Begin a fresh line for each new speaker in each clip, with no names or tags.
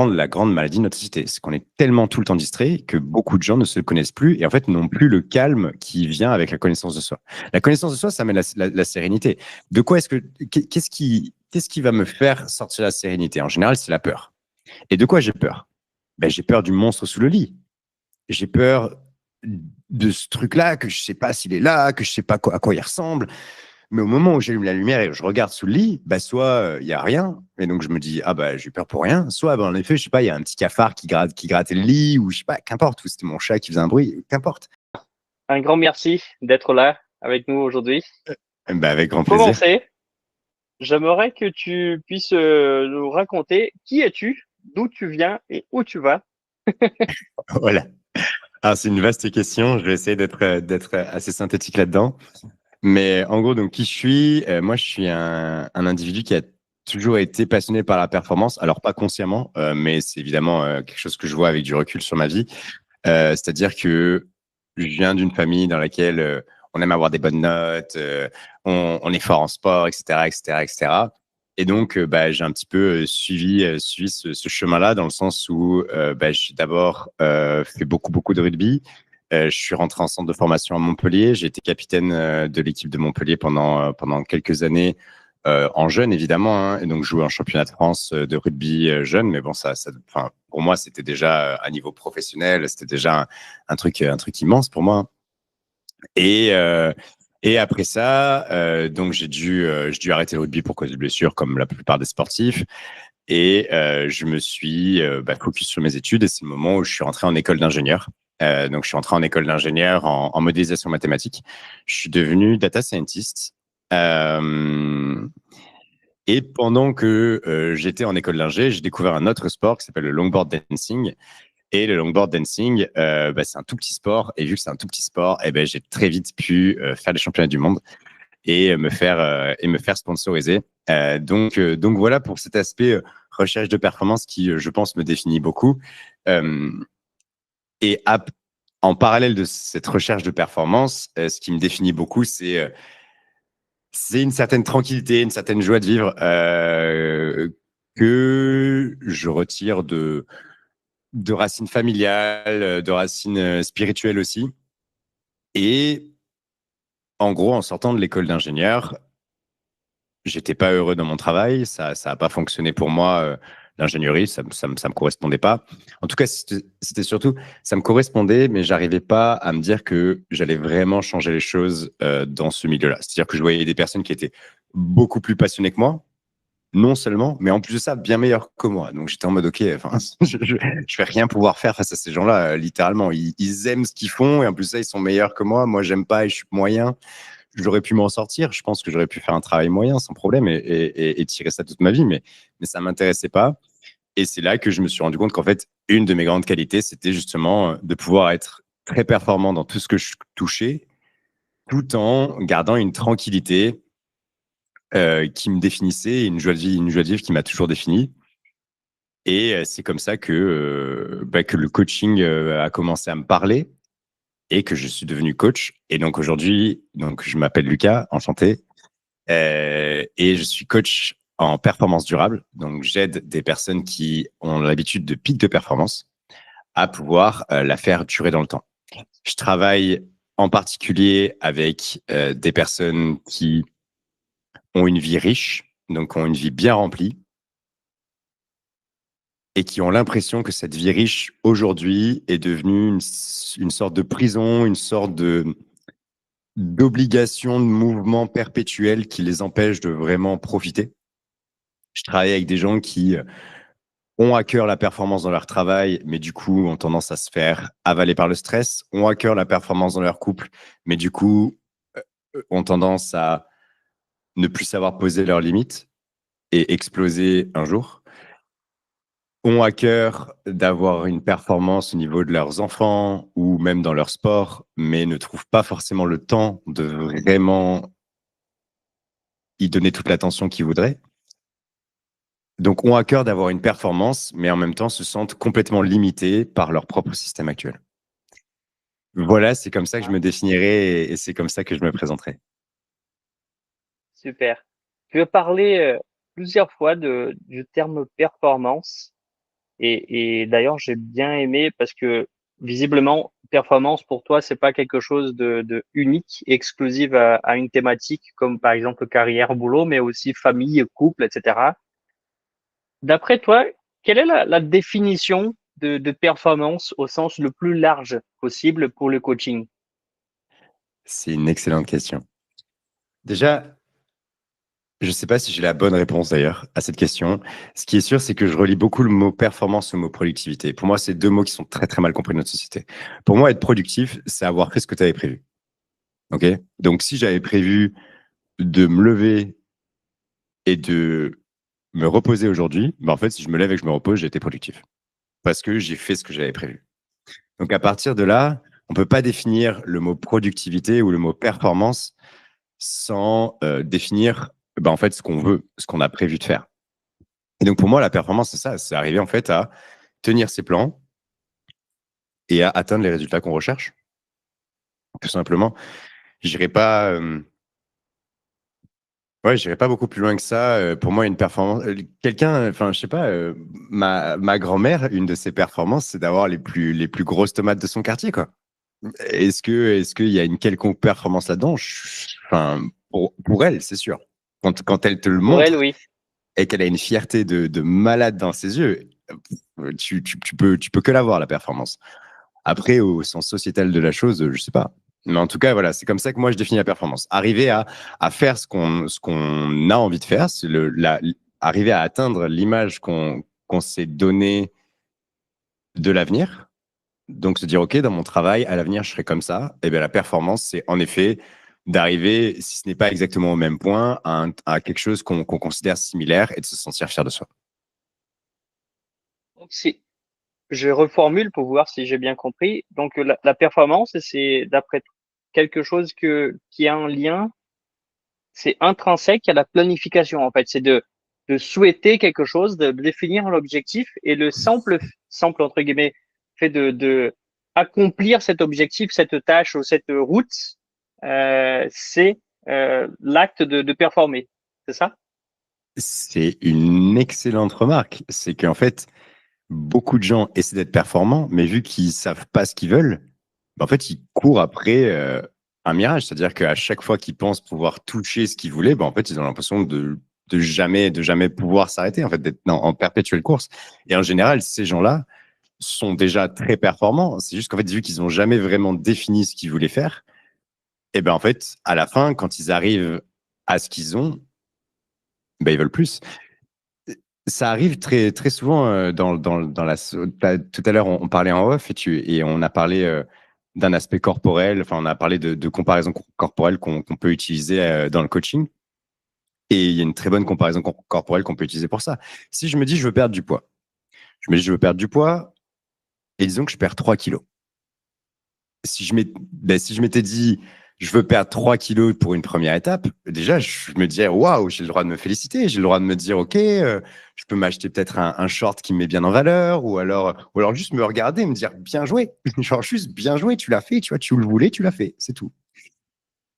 la grande maladie de notre société. C'est qu'on est tellement tout le temps distrait que beaucoup de gens ne se connaissent plus et en fait n'ont plus le calme qui vient avec la connaissance de soi. La connaissance de soi, ça amène la sérénité. De quoi est-ce que qu'est-ce qui va me faire sortir la sérénité? En général, c'est la peur. Et de quoi j'ai peur? Ben, j'ai peur du monstre sous le lit. J'ai peur de ce truc-là, que je sais pas s'il est là, que je sais pas à quoi il ressemble. Mais au moment où j'allume la lumière et que je regarde sous le lit, bah soit il y a rien, et donc je me dis ah bah j'ai peur pour rien. Soit bah, en effet, je sais pas, il y a un petit cafard qui grattait le lit, ou je sais pas, qu'importe, ou c'était mon chat qui faisait un bruit, qu'importe.
Un grand merci d'être là avec nous aujourd'hui.
Bah avec grand
Pour
plaisir.
commencer, j'aimerais que tu puisses nous raconter qui es-tu, d'où tu viens et où tu vas.
Voilà. Alors c'est une vaste question. Je vais essayer d'être assez synthétique là-dedans. Mais en gros, donc qui je suis? Moi, je suis un individu qui a toujours été passionné par la performance. Alors pas consciemment, mais c'est évidemment quelque chose que je vois avec du recul sur ma vie. C'est-à-dire que je viens d'une famille dans laquelle on aime avoir des bonnes notes, on est fort en sport, etc., etc., etc. Et donc, bah, j'ai un petit peu suivi ce chemin-là dans le sens où bah, j'ai d'abord fait beaucoup, beaucoup de rugby. Je suis rentré en centre de formation à Montpellier. J'ai été capitaine de l'équipe de Montpellier pendant quelques années, en jeune évidemment, hein, et donc joué en championnat de France de rugby jeune. Mais bon, enfin, pour moi, c'était déjà à niveau professionnel, c'était déjà un truc immense pour moi, hein. Et, euh, et après ça, donc j'ai dû arrêter le rugby pour cause de blessure, comme la plupart des sportifs. Et je me suis bah, focus sur mes études. Et c'est le moment où je suis rentré en école d'ingénieur. Donc, je suis rentré en école d'ingénieur en modélisation mathématique. Je suis devenu data scientist. Euh, et pendant que j'étais en école d'ingé, j'ai découvert un autre sport qui s'appelle le longboard dancing. Et le longboard dancing, bah, c'est un tout petit sport. Et vu que c'est un tout petit sport, eh ben, j'ai très vite pu faire les championnats du monde et me faire sponsoriser. Donc voilà pour cet aspect recherche de performance qui, je pense, me définit beaucoup. Euh, et en parallèle de cette recherche de performance, ce qui me définit beaucoup, c'est une certaine tranquillité, une certaine joie de vivre que je retire de racines familiales, de racines spirituelles aussi. Et en gros, en sortant de l'école d'ingénieur, j'étais pas heureux dans mon travail, ça a pas fonctionné pour moi. L'ingénierie, ça me correspondait pas. En tout cas, c'était surtout, ça me correspondait, mais j'arrivais pas à me dire que j'allais vraiment changer les choses dans ce milieu-là. C'est-à-dire que je voyais des personnes qui étaient beaucoup plus passionnées que moi, non seulement, mais en plus de ça, bien meilleures que moi. Donc j'étais en mode, ok, enfin, je vais rien pouvoir faire face à ces gens-là, littéralement. Ils aiment ce qu'ils font et en plus de ça, ils sont meilleurs que moi. Moi, j'aime pas et je suis moyen. J'aurais pu m'en sortir. Je pense que j'aurais pu faire un travail moyen sans problème et tirer ça toute ma vie, mais ça m'intéressait pas. Et c'est là que je me suis rendu compte qu'en fait, une de mes grandes qualités, c'était justement de pouvoir être très performant dans tout ce que je touchais, tout en gardant une tranquillité qui me définissait, et une joie de vivre qui m'a toujours défini. Et c'est comme ça que le coaching a commencé à me parler et que je suis devenu coach. Et donc aujourd'hui, donc je m'appelle Lucas, enchanté. Et je suis coach en performance durable. Donc, j'aide des personnes qui ont l'habitude de pic de performance à pouvoir la faire durer dans le temps. Je travaille en particulier avec des personnes qui ont une vie riche, donc ont une vie bien remplie, et qui ont l'impression que cette vie riche, aujourd'hui, est devenue une sorte de prison, une sorte d'obligation de mouvement perpétuel qui les empêche de vraiment profiter. Je travaille avec des gens qui ont à cœur la performance dans leur travail, mais du coup ont tendance à se faire avaler par le stress, ont à cœur la performance dans leur couple, mais du coup ont tendance à ne plus savoir poser leurs limites et exploser un jour, ont à cœur d'avoir une performance au niveau de leurs enfants ou même dans leur sport, mais ne trouvent pas forcément le temps de vraiment y donner toute l'attention qu'ils voudraient. Donc, ont à cœur d'avoir une performance, mais en même temps se sentent complètement limités par leur propre système actuel. Voilà, c'est comme ça que je me définirais et c'est comme ça que je me présenterai.
Super. Tu as parlé plusieurs fois du terme performance. Et d'ailleurs, j'ai bien aimé parce que visiblement, performance pour toi, c'est pas quelque chose de unique, exclusif à une thématique comme par exemple carrière, boulot, mais aussi famille, couple, etc. D'après toi, quelle est la définition de performance au sens le plus large possible pour le coaching?
C'est une excellente question. Déjà, je ne sais pas si j'ai la bonne réponse d'ailleurs à cette question. Ce qui est sûr, c'est que je relie beaucoup le mot performance au mot productivité. Pour moi, c'est deux mots qui sont très très mal compris dans notre société. Pour moi, être productif, c'est avoir fait ce que tu avais prévu. Ok. Donc, si j'avais prévu de me lever et de me reposer aujourd'hui, en fait, si je me lève et que je me repose, j'ai été productif parce que j'ai fait ce que j'avais prévu. Donc, à partir de là, on ne peut pas définir le mot productivité ou le mot performance sans définir en fait ce qu'on veut, ce qu'on a prévu de faire. Et donc, pour moi, la performance, c'est ça. C'est arriver en fait à tenir ses plans et à atteindre les résultats qu'on recherche. Tout simplement. J'irai pas, ouais, j'irai pas beaucoup plus loin que ça. Pour moi, une performance, quelqu'un, enfin, je sais pas, ma grand-mère, une de ses performances, c'est d'avoir les plus grosses tomates de son quartier, quoi. Est-ce qu'il y a une quelconque performance là-dedans? Enfin, pour elle, c'est sûr. Quand elle te le
Pour elle,
montre
oui.
et qu'elle a une fierté de malade dans ses yeux, tu peux que l'avoir, la performance. Après, au sens sociétal de la chose, je sais pas. Mais en tout cas, voilà, c'est comme ça que moi je définis la performance. Arriver à faire ce qu'on a envie de faire, c'est arriver à atteindre l'image qu'on s'est donnée de l'avenir. Donc se dire, OK, dans mon travail, à l'avenir, je serai comme ça. Et bien la performance, c'est en effet d'arriver, si ce n'est pas exactement au même point, à quelque chose qu'on considère similaire et de se sentir fier de soi.
Donc, je reformule pour voir si j'ai bien compris. Donc, la performance, c'est d'après toi quelque chose qui a un lien, c'est intrinsèque à la planification, en fait. C'est de souhaiter quelque chose, de définir l'objectif et le simple, entre guillemets, fait de accomplir cet objectif, cette tâche ou cette route, c'est l'acte de performer. C'est ça?
C'est une excellente remarque. C'est qu'en fait, beaucoup de gens essaient d'être performants, mais vu qu'ils savent pas ce qu'ils veulent, en fait, ils courent après un mirage. C'est-à-dire qu'à chaque fois qu'ils pensent pouvoir toucher ce qu'ils voulaient, en fait, ils ont l'impression de jamais pouvoir s'arrêter, en fait, d'être en perpétuelle course. Et en général, ces gens-là sont déjà très performants. C'est juste qu'en fait, vu qu'ils n'ont jamais vraiment défini ce qu'ils voulaient faire, et ben en fait, à la fin, quand ils arrivent à ce qu'ils ont, ils veulent plus. Ça arrive très, très souvent dans la. Tout à l'heure, on parlait en off et on a parlé d'un aspect corporel. Enfin, on a parlé de comparaison corporelle qu'on peut utiliser dans le coaching. Et il y a une très bonne comparaison corporelle qu'on peut utiliser pour ça. Si je me dis, je veux perdre du poids, je me dis, je veux perdre du poids, et disons que je perds 3 kilos. Si je m'étais dit, je veux perdre 3 kilos pour une première étape, déjà, je me disais, waouh, j'ai le droit de me féliciter, j'ai le droit de me dire, OK, je peux m'acheter peut-être un short qui me met bien en valeur, ou alors juste me regarder et me dire, bien joué. Genre, juste bien joué, tu l'as fait, tu vois, tu le voulais, tu l'as fait, c'est tout.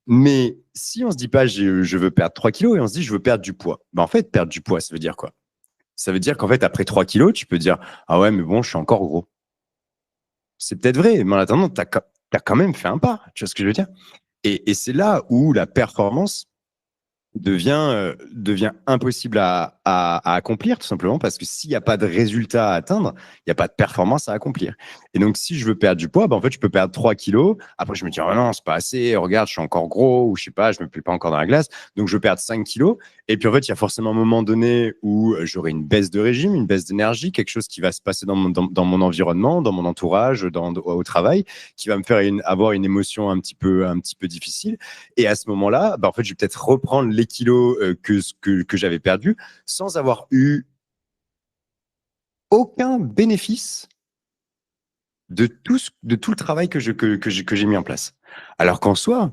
Mais si on se dit pas, je veux perdre 3 kilos et on se dit, je veux perdre du poids, en fait, perdre du poids, ça veut dire quoi? Ça veut dire qu'en fait, après 3 kilos, tu peux dire, ah ouais, mais bon, je suis encore gros. C'est peut-être vrai, mais en attendant, tu as quand même fait un pas. Tu vois ce que je veux dire? Et c'est là où la performance devient impossible à accomplir, tout simplement, parce que s'il n'y a pas de résultat à atteindre, il n'y a pas de performance à accomplir. Et donc, si je veux perdre du poids, en fait, je peux perdre 3 kilos. Après, je me dis, oh non, c'est pas assez. Regarde, je suis encore gros, ou je sais pas, je me plie pas encore dans la glace. Donc, je veux perdre 5 kilos. Et puis, en fait, il y a forcément un moment donné où j'aurai une baisse de régime, une baisse d'énergie, quelque chose qui va se passer dans mon environnement, dans mon entourage, au travail, qui va me faire avoir une émotion un petit peu difficile. Et à ce moment-là, en fait, je vais peut-être reprendre les kilos que j'avais perdus sans avoir eu aucun bénéfice de tout le travail que j'ai mis en place. Alors qu'en soi,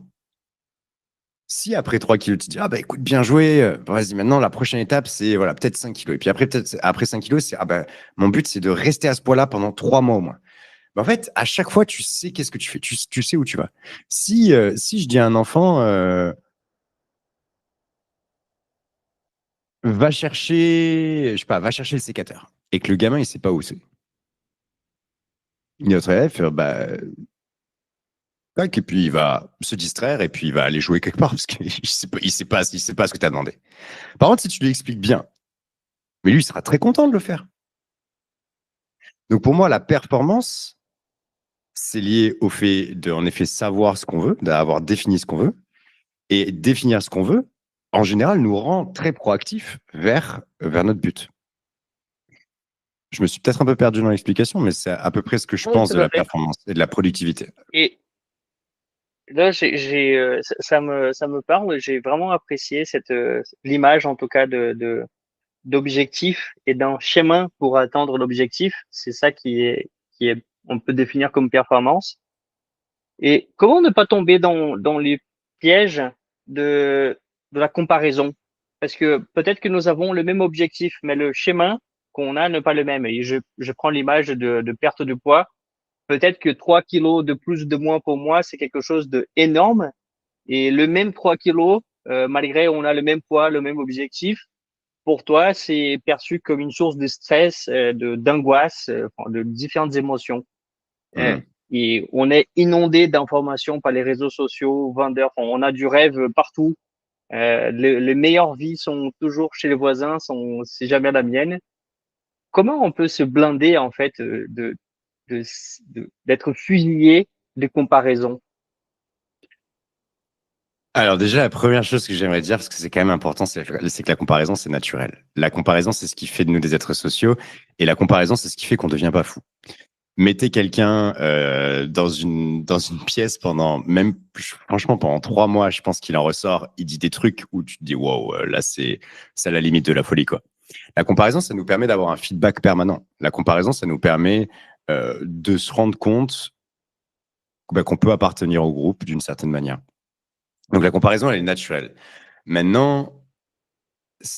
si après 3 kilos, tu te dis, ah bah écoute, bien joué, vas-y, maintenant la prochaine étape, c'est voilà, peut-être 5 kilos. Et puis après, peut-être après 5 kilos, c'est, ah bah, mon but, c'est de rester à ce poids-là pendant 3 mois au moins. En fait, à chaque fois, tu sais qu'est-ce que tu fais, tu sais où tu vas. Si je dis à un enfant, va chercher, je sais pas, va chercher le sécateur. et que le gamin, il sait pas où c'est. Notre élève, tac, et puis il va se distraire et puis il va aller jouer quelque part parce qu'il il sait pas ce que tu as demandé. Par contre, si tu lui expliques bien, mais lui, il sera très content de le faire. Donc pour moi, la performance, c'est lié au fait de, en effet, savoir ce qu'on veut, d'avoir défini ce qu'on veut. Et définir ce qu'on veut, en général, nous rend très proactifs vers notre but. Je me suis peut-être un peu perdu dans l'explication, mais c'est à peu près ce que je
Oui,
pense
tout
de
à
la
fait.
performance et de la productivité.
Et là, ça me parle. J'ai vraiment apprécié l'image, en tout cas, d'objectif et d'un chemin pour atteindre l'objectif. C'est ça on peut définir comme performance. Et comment ne pas tomber dans les pièges de, de la comparaison? Parce que peut-être que nous avons le même objectif, mais le chemin qu'on a n'est pas le même. Et je prends l'image de perte de poids. Peut-être que 3 kilos de plus de moins pour moi, c'est quelque chose de énorme. Et le même 3 kilos, malgré on a le même poids, le même objectif, pour toi, c'est perçu comme une source de stress, d'angoisse, enfin, de différentes émotions. Euh,
Hmm.
et on est inondé d'informations par les réseaux sociaux, vendeurs. Enfin, on a du rêve partout. Les meilleures vies sont toujours chez les voisins, c'est jamais la mienne. Comment on peut se blinder en fait de, d'être fusillé des comparaisons?
Alors déjà, la première chose que j'aimerais dire, parce que c'est quand même important, c'est que la comparaison, c'est naturel. La comparaison, c'est ce qui fait de nous des êtres sociaux, et la comparaison, c'est ce qui fait qu'on ne devient pas fou. Mettez quelqu'un dans une pièce pendant, même franchement, pendant 3 mois, je pense qu'il en ressort, il dit des trucs où tu te dis, wow, là, c'est à la limite de la folie, quoi. La comparaison, ça nous permet d'avoir un feedback permanent. La comparaison, ça nous permet de se rendre compte qu'on peut appartenir au groupe d'une certaine manière. Donc la comparaison, elle est naturelle. Maintenant,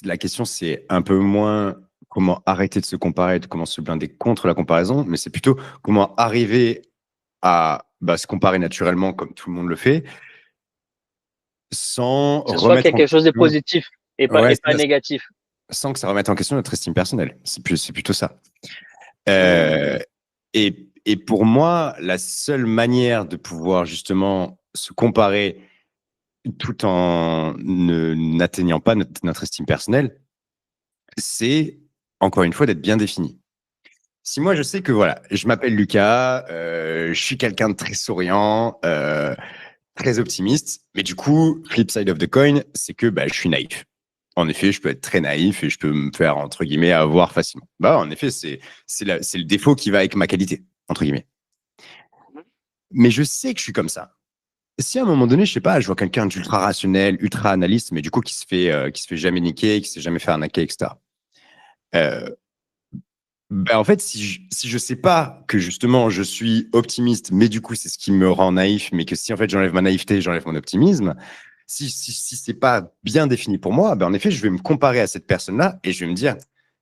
la question, c'est un peu moins comment arrêter de se comparer, de comment se blinder contre la comparaison, mais c'est plutôt comment arriver à se comparer naturellement comme tout le monde le fait, sans
Que ce soit
remettre en
quelque chose de
question,
positif
ouais,
et pas négatif.
sans que ça remette en question notre estime personnelle. C'est plutôt ça.
Hmm,
Euh, et pour moi, la seule manière de pouvoir justement se comparer tout en n'atteignant pas notre estime personnelle, c'est encore une fois d'être bien défini. Si moi je sais que voilà, je m'appelle Lucas, je suis quelqu'un de très souriant, très optimiste, mais du coup, flip side of the coin, c'est que je suis naïf. En effet, je peux être très naïf et je peux me faire entre guillemets avoir facilement. En effet, c'est le défaut qui va avec ma qualité entre guillemets. Mais je sais que je suis comme ça. Si à un moment donné, je sais pas, je vois quelqu'un d'ultra rationnel, ultra analyste, mais du coup qui se fait jamais niquer, qui se fait jamais faire arnaquer, etc. Euh, en fait, si je sais pas que justement je suis optimiste, mais du coup c'est ce qui me rend naïf, mais que si en fait j'enlève ma naïveté, j'enlève mon optimisme, si c'est pas bien défini pour moi, en effet je vais me comparer à cette personne-là et je vais me dire,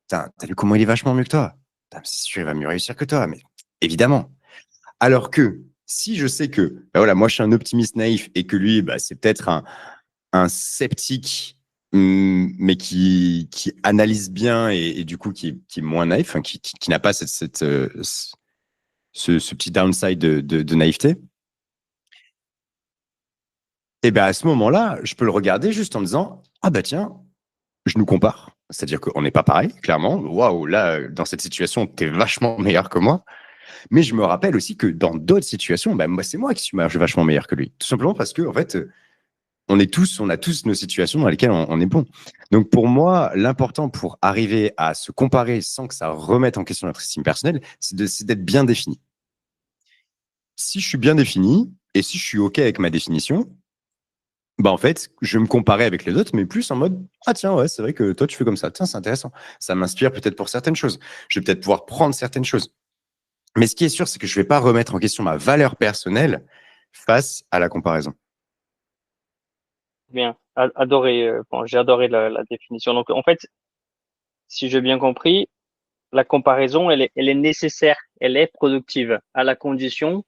t'as vu comment il est vachement mieux que toi? C'est sûr, il va mieux réussir que toi, mais évidemment. Alors que si je sais que voilà, moi je suis un optimiste naïf et que lui, c'est peut-être un sceptique, mais qui analyse bien et du coup qui est moins naïf, enfin, qui n'a pas ce petit downside de naïveté, et à ce moment-là, je peux le regarder juste en me disant, ah tiens, je nous compare. C'est-à-dire qu'on n'est pas pareil, clairement. Waouh, là, dans cette situation, tu es vachement meilleur que moi. Mais je me rappelle aussi que dans d'autres situations, moi, c'est moi qui suis vachement meilleur que lui. Tout simplement parce que, en fait, on a tous nos situations dans lesquelles on est bon. Donc pour moi, l'important pour arriver à se comparer sans que ça remette en question notre estime personnelle, c'est d'être bien défini. Si je suis bien défini et si je suis OK avec ma définition, en fait, je vais me comparer avec les autres, mais plus en mode ah tiens, ouais, c'est vrai que toi tu fais comme ça. Tiens, c'est intéressant. Ça m'inspire peut-être pour certaines choses. Je vais peut-être pouvoir prendre certaines choses. Mais ce qui est sûr, c'est que je ne vais pas remettre en question ma valeur personnelle face à la comparaison.
bien, adoré. Bon, j'ai adoré la définition. Donc, en fait, si j'ai bien compris, la comparaison, elle est nécessaire, elle est productive, à la condition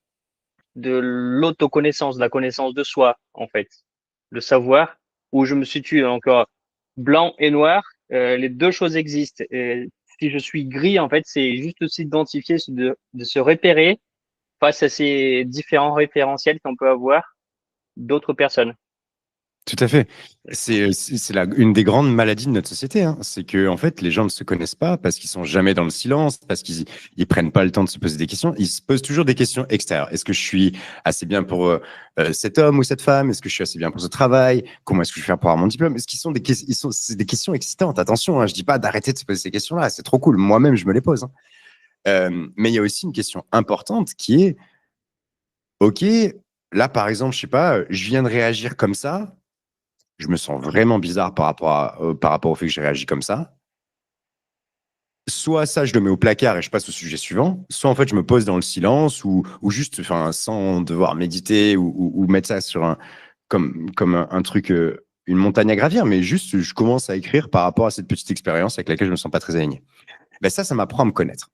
de l'autoconnaissance, de la connaissance de soi, en fait, de savoir où je me situe. Encore blanc et noir, les deux choses existent. si je suis gris, en fait, c'est juste s'identifier, de se repérer face à ces différents référentiels qu'on peut avoir d'autres personnes.
Tout à fait. C'est une des grandes maladies de notre société, hein. C'est que en fait, les gens ne se connaissent pas parce qu'ils sont jamais dans le silence, parce qu'ils prennent pas le temps de se poser des questions. Ils se posent toujours des questions extérieures. Est-ce que je suis assez bien pour cet homme ou cette femme? Est-ce que je suis assez bien pour ce travail? Comment est-ce que je vais faire pour avoir mon diplôme? Est-ce qu'ils sont c'est des questions excitantes. Attention, hein, je dis pas d'arrêter de se poser ces questions-là. C'est trop cool. Moi-même, je me les pose, hein. Mais il y a aussi une question importante qui est, OK, là, par exemple, je sais pas, je viens de réagir comme ça. Je me sens vraiment bizarre par rapport au fait que j'ai réagi comme ça. Soit ça, je le mets au placard et je passe au sujet suivant, soit en fait, je me pose dans le silence ou juste, enfin, sans devoir méditer ou mettre ça sur comme un truc, une montagne à gravir, mais juste, je commence à écrire par rapport à cette petite expérience avec laquelle je me sens pas très aligné. Ben ça m'apprend à me connaître.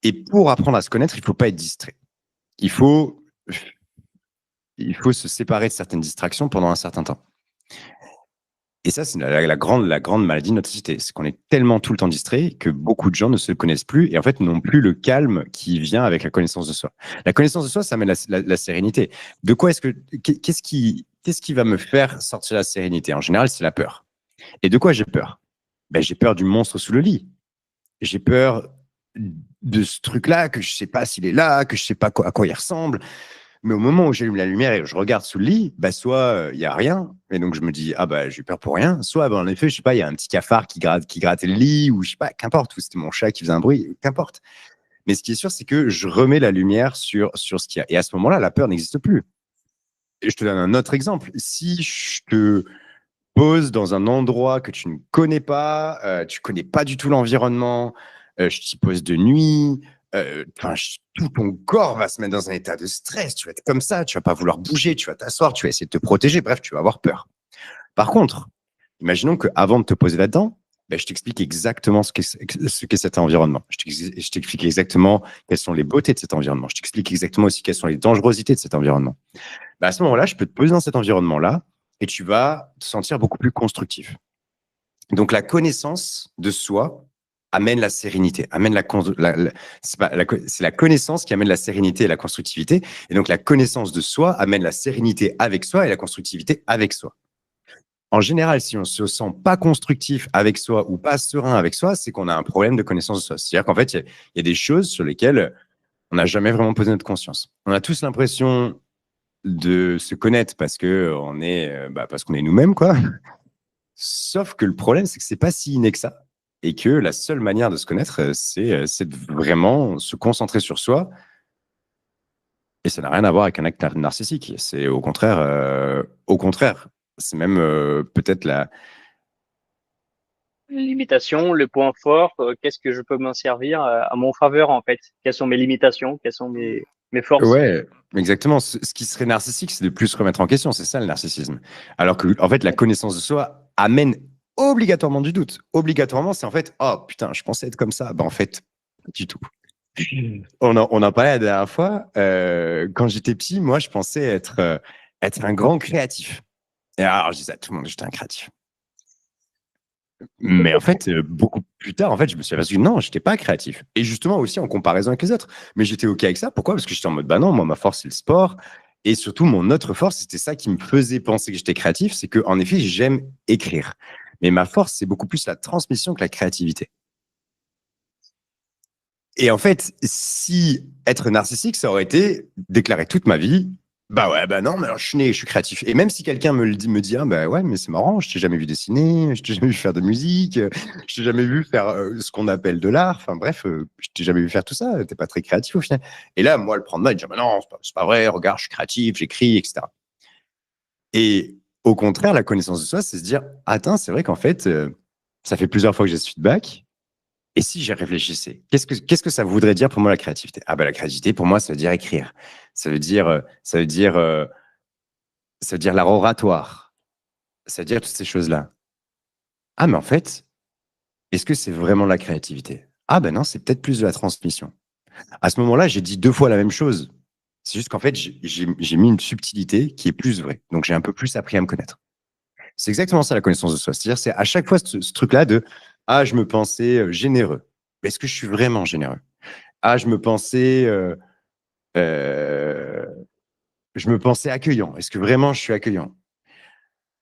Et pour apprendre à se connaître, il faut pas être distrait. Il faut, il faut se séparer de certaines distractions pendant un certain temps. Et ça, c'est la grande maladie de notre société. C'est qu'on est tellement tout le temps distrait que beaucoup de gens ne se connaissent plus et en fait n'ont plus le calme qui vient avec la connaissance de soi. La connaissance de soi, ça amène la sérénité. De quoi est-ce que, qu'est-ce qui va me faire sortir la sérénité? En général, c'est la peur. Et de quoi j'ai peur? Ben, j'ai peur du monstre sous le lit. J'ai peur de ce truc-là, que je sais pas s'il est là, que je sais pas à quoi il ressemble. Mais au moment où j'allume la lumière et que je regarde sous le lit, bah soit il y a rien, et donc je me dis ah bah j'ai peur pour rien. Soit bah, en effet, je sais pas, il y a un petit cafard qui grattait le lit, ou je sais pas, qu'importe, ou c'était mon chat qui faisait un bruit, qu'importe. Mais ce qui est sûr, c'est que je remets la lumière sur ce qu'il y a. Et à ce moment-là, la peur n'existe plus. Et je te donne un autre exemple. Si je te pose dans un endroit que tu ne connais pas, tu connais pas du tout l'environnement, je t'y pose de nuit, enfin, tout ton corps va se mettre dans un état de stress, tu vas être comme ça, tu vas pas vouloir bouger, tu vas t'asseoir, tu vas essayer de te protéger, bref, tu vas avoir peur. Par contre, imaginons qu'avant de te poser là-dedans, ben, je t'explique exactement ce qu'est cet environnement. Je t'explique exactement quelles sont les beautés de cet environnement. Je t'explique exactement aussi quelles sont les dangerosités de cet environnement. Ben, à ce moment-là, je peux te poser dans cet environnement-là et tu vas te sentir beaucoup plus constructif. Donc, la connaissance de soi amène la sérénité, amène c'est la connaissance qui amène la sérénité et la constructivité. Et donc, la connaissance de soi amène la sérénité avec soi et la constructivité avec soi. En général, si on se sent pas constructif avec soi ou pas serein avec soi, c'est qu'on a un problème de connaissance de soi. C'est-à-dire qu'en fait, il y a des choses sur lesquelles on n'a jamais vraiment posé notre conscience. On a tous l'impression de se connaître parce qu'on est nous-mêmes, quoi. Sauf que le problème, c'est que c'est pas si inné que ça. Et que la seule manière de se connaître, c'est de vraiment se concentrer sur soi. Et ça n'a rien à voir avec un acte narcissique. C'est au contraire, c'est même peut-être
Limitation, le point fort, qu'est-ce que je peux m'en servir à mon faveur, en fait? Quelles sont mes limitations? Quelles sont mes forces?
Ouais, exactement. Ce qui serait narcissique, c'est de plus se remettre en question. C'est ça le narcissisme. Alors que, en fait, la connaissance de soi amène obligatoirement du doute. Obligatoirement, c'est en fait, oh putain, je pensais être comme ça. Ben, en fait, pas du tout. On en parlait la dernière fois. Quand j'étais petit, moi, je pensais être un grand créatif. Et alors, je disais à tout le monde que j'étais un créatif. Mais en fait, beaucoup plus tard, en fait, je me suis aperçu que non, j'étais pas créatif. Et justement aussi en comparaison avec les autres. Mais j'étais OK avec ça. Pourquoi? Parce que j'étais en mode, bah non, moi, ma force, c'est le sport. Et surtout, mon autre force, c'était ça qui me faisait penser que j'étais créatif, c'est que, en effet, j'aime écrire. Mais ma force, c'est beaucoup plus la transmission que la créativité. Et en fait, si être narcissique, ça aurait été déclarer toute ma vie, bah ouais, bah non, mais alors je suis né, je suis créatif. Et même si quelqu'un me dit, ah bah ouais, mais c'est marrant, je t'ai jamais vu dessiner, je t'ai jamais vu faire de musique, je t'ai jamais vu faire ce qu'on appelle de l'art, enfin bref, je t'ai jamais vu faire tout ça, t'es pas très créatif au final. Et là, moi, le prendre mal, dire, bah non, c'est pas vrai, regarde, je suis créatif, j'écris, etc. Et au contraire, la connaissance de soi, c'est se dire, attends, c'est vrai qu'en fait, ça fait plusieurs fois que j'ai ce feedback. Et si j'y réfléchissais, qu'est-ce que ça voudrait dire pour moi la créativité? Ah ben la créativité pour moi ça veut dire écrire, ça veut dire ça veut dire l'art oratoire, ça veut dire toutes ces choses-là. Ah mais en fait, est-ce que c'est vraiment la créativité? Ah ben non, c'est peut-être plus de la transmission. À ce moment-là, j'ai dit 2 fois la même chose. C'est juste qu'en fait, j'ai mis une subtilité qui est plus vraie. Donc j'ai un peu plus appris à me connaître. C'est exactement ça la connaissance de soi. C'est-à-dire c'est à chaque fois ce truc-là de Ah, je me pensais généreux. Est-ce que je suis vraiment généreux? Ah, euh, je me pensais accueillant. Est-ce que vraiment je suis accueillant?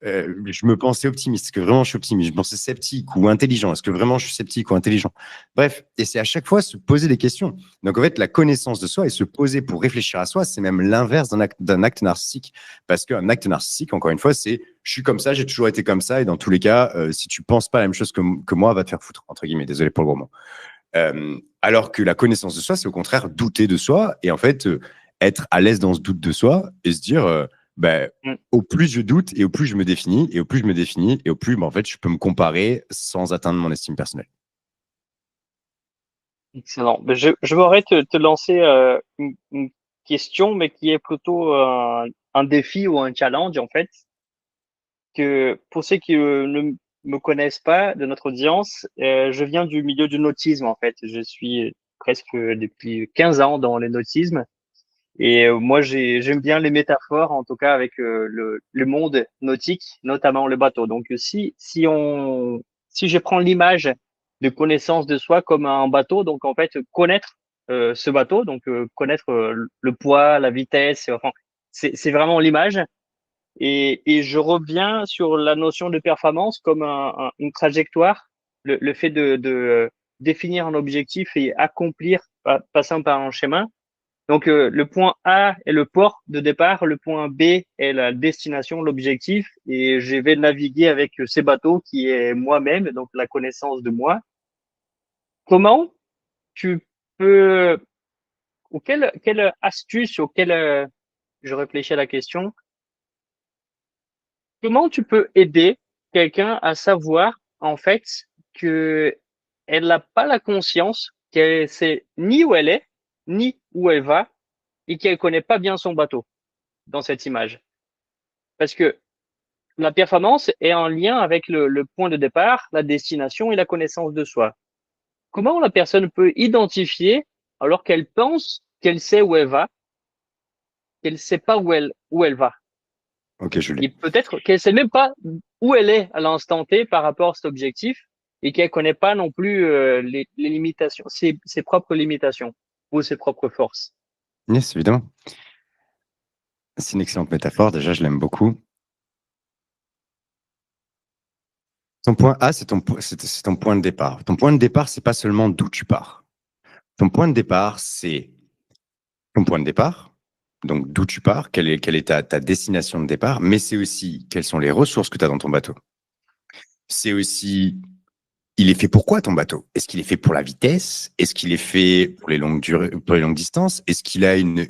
Je me pensais optimiste. Est-ce que vraiment je suis optimiste? Je me pensais sceptique ou intelligent. Est-ce que vraiment je suis sceptique ou intelligent? Bref, et c'est à chaque fois se poser des questions. Donc en fait, la connaissance de soi et se poser pour réfléchir à soi, c'est même l'inverse d'un acte narcissique. Parce qu'un acte narcissique, encore une fois, c'est je suis comme ça, j'ai toujours été comme ça, et dans tous les cas, si tu penses pas la même chose que moi, va te faire foutre, entre guillemets. Désolé pour le gros mot. Alors que la connaissance de soi, c'est au contraire douter de soi et en fait être à l'aise dans ce doute de soi et se dire bah,
Mm.
au plus je doute et au plus je me définis et au plus je me définis et au plus en fait je peux me comparer sans atteindre mon estime personnelle.
Excellent. Mais je voudrais te lancer une question, mais qui est plutôt un défi ou un challenge, en fait, que pour ceux qui ne me connaissent pas de notre audience, je viens du milieu du nautisme, en fait. Je suis presque depuis 15 ans dans le nautisme. Et moi, j'aime bien les métaphores, en tout cas avec le monde nautique, notamment le bateau. Donc, si je prends l'image de connaissance de soi comme un bateau, donc en fait connaître ce bateau, donc connaître le poids, la vitesse, enfin, c'est vraiment l'image. Et je reviens sur la notion de performance comme une trajectoire, le fait de définir un objectif et accomplir, passant par un schéma. Donc, le point A est le port de départ, le point B est la destination, l'objectif, et je vais naviguer avec ces bateaux qui est moi-même, donc la connaissance de moi. Comment tu peux, ou quelle astuce, ou je réfléchis à la question, comment tu peux aider quelqu'un à savoir, en fait, que elle n'a pas la conscience qu'elle sait ni où elle est, ni où elle va, et qu'elle connaît pas bien son bateau dans cette image. Parce que la performance est en lien avec le point de départ, la destination et la connaissance de soi. Comment la personne peut identifier alors qu'elle pense qu'elle sait où elle va, qu'elle ne sait pas où elle va?
Ok, je l'ai.
Et peut-être qu'elle ne sait même pas où elle est à l'instant T par rapport à cet objectif et qu'elle ne connaît pas non plus les limitations, ses propres limitations ou ses propres forces.
Yes, évidemment. C'est une excellente métaphore. Déjà, je l'aime beaucoup. Ton point A, c'est ton point de départ. Ton point de départ, c'est pas seulement d'où tu pars. Ton point de départ, c'est ton point de départ, donc d'où tu pars, quelle est ta destination de départ, mais c'est aussi quelles sont les ressources que tu as dans ton bateau. C'est aussi, il est fait pour quoi ton bateau? Est-ce qu'il est fait pour la vitesse? Est-ce qu'il est fait pour les longues durées, pour les longues distances? Est-ce qu'il a une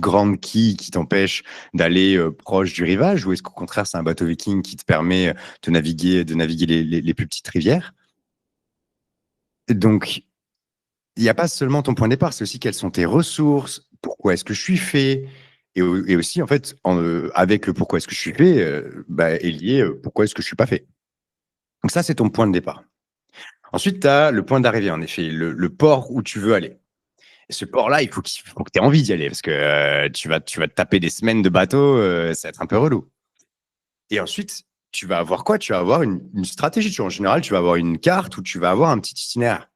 grande quille qui t'empêche d'aller proche du rivage? Ou est-ce qu'au contraire, c'est un bateau viking qui te permet de naviguer les plus petites rivières? Donc, il n'y a pas seulement ton point de départ, c'est aussi quelles sont tes ressources, pourquoi est-ce que je suis fait, et aussi, en fait, avec le pourquoi est-ce que je suis fait, bah, est lié pourquoi est-ce que je suis pas fait. Donc ça, c'est ton point de départ. Ensuite, tu as le point d'arrivée, en effet, le port où tu veux aller. Et ce port-là, faut que tu aies envie d'y aller, parce que tu vas te taper des semaines de bateau, ça va être un peu relou. Et ensuite, tu vas avoir quoi? Tu vas avoir une stratégie. En général, tu vas avoir une carte ou tu vas avoir un petit itinéraire.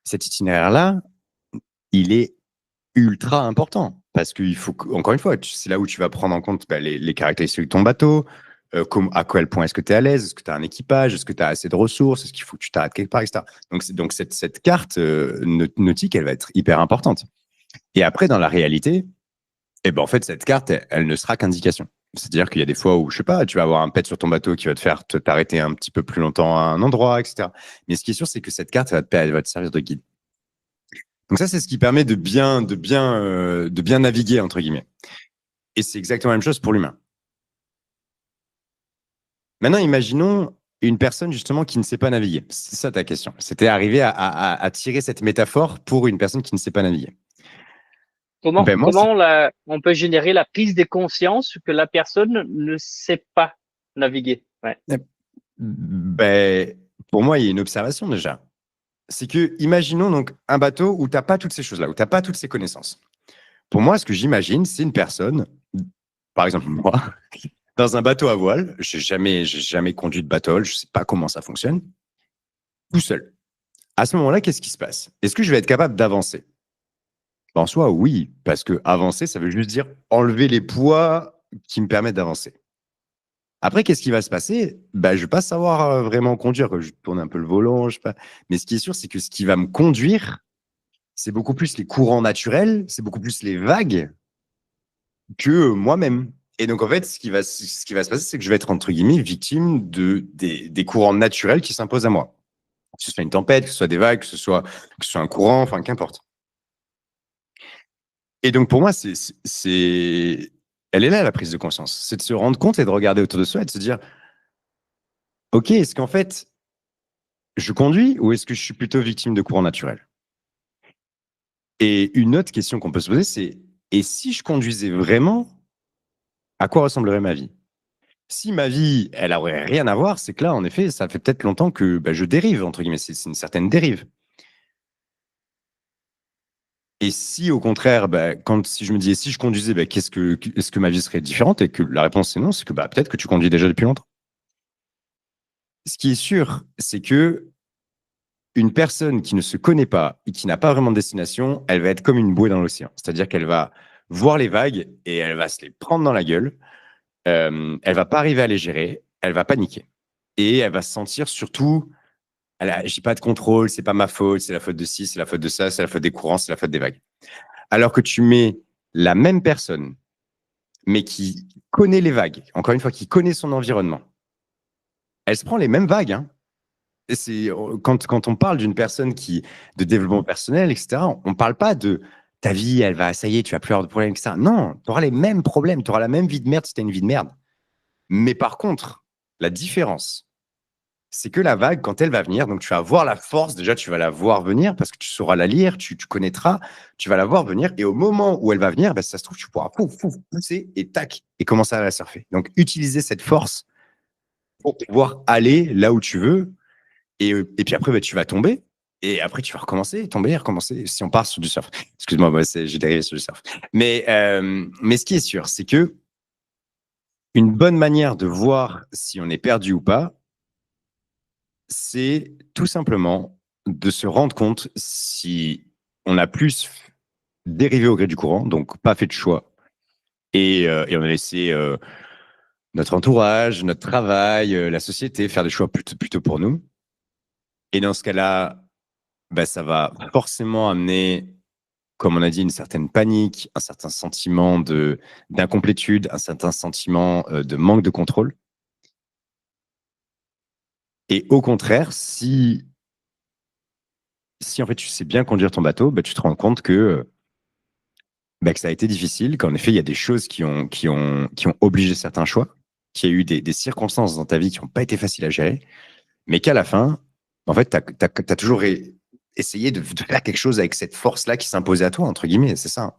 Cet itinéraire-là, il est ultra important parce qu'il faut, encore une fois, c'est là où tu vas prendre en compte bah, les caractéristiques de ton bateau, à quel point est-ce que tu es à l'aise, est-ce que tu as un équipage, est-ce que tu as assez de ressources, est-ce qu'il faut que tu t'arrêtes quelque part, etc. Donc cette carte nautique, elle va être hyper importante. Et après, dans la réalité, eh ben, en fait, cette carte, elle ne sera qu'indication. C'est-à-dire qu'il y a des fois où, je sais pas, tu vas avoir un pet sur ton bateau qui va te faire t'arrêter un petit peu plus longtemps à un endroit, etc. Mais ce qui est sûr, c'est que cette carte, elle va te servir de guide. Donc ça, c'est ce qui permet de bien naviguer, entre guillemets. Et c'est exactement la même chose pour l'humain. Maintenant, imaginons une personne justement qui ne sait pas naviguer. C'est ça ta question. C'était arriver à tirer cette métaphore pour une personne qui ne sait pas naviguer. Ben moi,
On peut générer la prise de conscience que la personne ne sait pas naviguer. Ouais.
ben, pour moi, il y a une observation déjà. C'est que, imaginons donc un bateau où tu n'as pas toutes ces choses-là, où tu n'as pas toutes ces connaissances. Pour moi, ce que j'imagine, c'est une personne, par exemple moi, dans un bateau à voile. J'ai jamais conduit de bateau, je ne sais pas comment ça fonctionne. tout seul. À ce moment-là, qu'est-ce qui se passe? Est-ce que je vais être capable d'avancer? En soi, oui, parce que avancer, ça veut juste dire enlever les poids qui me permettent d'avancer. Après, qu'est-ce qui va se passer? Bah, je vais pas savoir vraiment conduire, quoi. Je tourne un peu le volant, je sais pas. Mais ce qui est sûr, c'est que ce qui va me conduire, c'est beaucoup plus les courants naturels, c'est beaucoup plus les vagues que moi-même. Et donc, en fait, ce qui va se passer, c'est que je vais être, entre guillemets, victime des courants naturels qui s'imposent à moi. Que ce soit une tempête, que ce soit des vagues, que ce soit un courant, enfin, qu'importe. Et donc, pour moi, elle est là, la prise de conscience. C'est de se rendre compte et de regarder autour de soi et de se dire, OK, est-ce qu'en fait, je conduis ou est-ce que je suis plutôt victime de courants naturels? Et une autre question qu'on peut se poser, c'est, et si je conduisais vraiment, à quoi ressemblerait ma vie? Si ma vie, elle aurait rien à voir, c'est que là, en effet, ça fait peut-être longtemps que bah, je dérive, entre guillemets. C'est une certaine dérive. Et si, au contraire, bah, si je me disais, si je conduisais, bah, est-ce que ma vie serait différente? Et que la réponse c'est non, c'est que bah, peut-être que tu conduis déjà depuis longtemps. Ce qui est sûr, c'est que une personne qui ne se connaît pas et qui n'a pas vraiment de destination, elle va être comme une bouée dans l'océan. C'est-à-dire qu'elle va voir les vagues et elle va se les prendre dans la gueule. Elle va pas arriver à les gérer. Elle va paniquer. Et elle va se sentir surtout, j'ai pas de contrôle, c'est pas ma faute, c'est la faute de ci, c'est la faute de ça, c'est la faute des courants, c'est la faute des vagues. Alors que tu mets la même personne, mais qui connaît les vagues, encore une fois, qui connaît son environnement, elle se prend les mêmes vagues, hein. Quand on parle d'une personne de développement personnel, etc., on ne parle pas de ta vie, elle va, ça y est, tu vas plus avoir de problèmes, etc. Non, tu auras les mêmes problèmes, tu auras la même vie de merde si tu as une vie de merde. Mais par contre, la différence, c'est que la vague, quand elle va venir, donc tu vas voir la force, déjà tu vas la voir venir parce que tu sauras la lire, tu connaîtras, tu vas la voir venir. Et au moment où elle va venir, bah, ça se trouve, tu pourras pousser et tac, et commencer à la surfer. Donc utiliser cette force pour pouvoir aller là où tu veux. Et puis après, bah, tu vas tomber. Et après, tu vas recommencer, tomber, recommencer. Si on part sur du surf. Excuse-moi, j'ai dérivé sur du surf. Mais ce qui est sûr, c'est que une bonne manière de voir si on est perdu ou pas, c'est tout simplement de se rendre compte si on a plus dérivé au gré du courant, donc pas fait de choix, et on a laissé notre entourage, notre travail, la société faire des choix plutôt pour nous. Et dans ce cas-là, bah, ça va forcément amener, comme on a dit, une certaine panique, un certain sentiment d'incomplétude, un certain sentiment de manque de contrôle. Et au contraire, si en fait tu sais bien conduire ton bateau, bah, tu te rends compte que ça a été difficile, qu'en effet, il y a des choses qui ont obligé certains choix, qu'il y a eu des circonstances dans ta vie qui n'ont pas été faciles à gérer, mais qu'à la fin, en fait, tu as toujours essayé de faire quelque chose avec cette force-là qui s'imposait à toi, entre guillemets, c'est ça.